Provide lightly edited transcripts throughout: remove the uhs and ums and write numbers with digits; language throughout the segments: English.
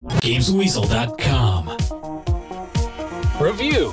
Gamesweasel.com. Review.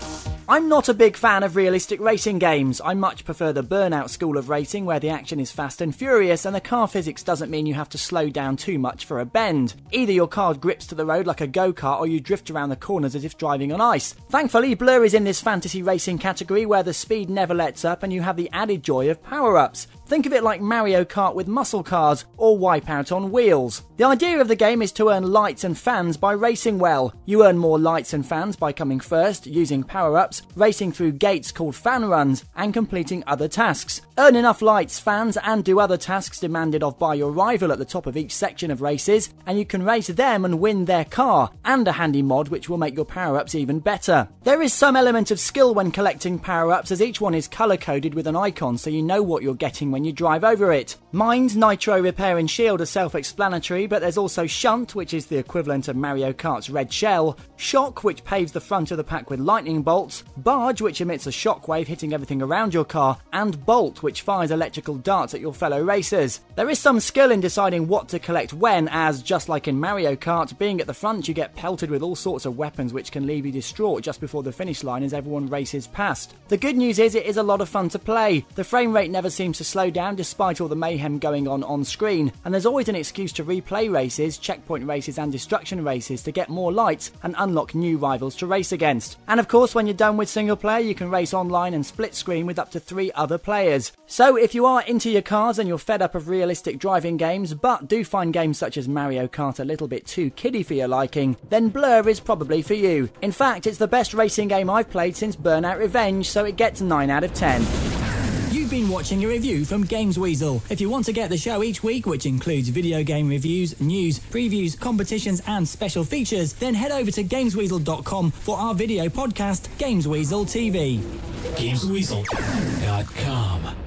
I'm not a big fan of realistic racing games. I much prefer the Burnout school of racing, where the action is fast and furious and the car physics doesn't mean you have to slow down too much for a bend. Either your car grips to the road like a go-kart or you drift around the corners as if driving on ice. Thankfully, Blur is in this fantasy racing category where the speed never lets up and you have the added joy of power-ups. Think of it like Mario Kart with muscle cars, or Wipeout on wheels. The idea of the game is to earn lights and fans by racing well. You earn more lights and fans by coming first, using power-ups, racing through gates called fan runs, and completing other tasks. Earn enough lights, fans, and do other tasks demanded of by your rival at the top of each section of races, and you can race them and win their car, and a handy mod which will make your power-ups even better. There is some element of skill when collecting power-ups, as each one is colour-coded with an icon so you know what you're getting when you drive over it. Mind, Nitro, Repair and Shield are self-explanatory, but there's also Shunt, which is the equivalent of Mario Kart's red shell, Shock, which paves the front of the pack with lightning bolts, Barge, which emits a shockwave hitting everything around your car, and Bolt, which fires electrical darts at your fellow racers. There is some skill in deciding what to collect when, as just like in Mario Kart, being at the front you get pelted with all sorts of weapons which can leave you distraught just before the finish line as everyone races past. The good news is it is a lot of fun to play. The frame rate never seems to slow down despite all the mayhem going on screen, and there's always an excuse to replay races, checkpoint races and destruction races to get more lights and unlock new rivals to race against. And of course, when you're done with single player, you can race online and split screen with up to 3 other players. So if you are into your cars and you're fed up of realistic driving games, but do find games such as Mario Kart a little bit too kiddie for your liking, then Blur is probably for you. In fact, it's the best racing game I've played since Burnout Revenge, so it gets 9 out of 10. You've been watching a review from Gamesweasel. If you want to get the show each week, which includes video game reviews, news, previews, competitions and special features, then head over to Gamesweasel.com for our video podcast, Gamesweasel TV. Gamesweasel.com.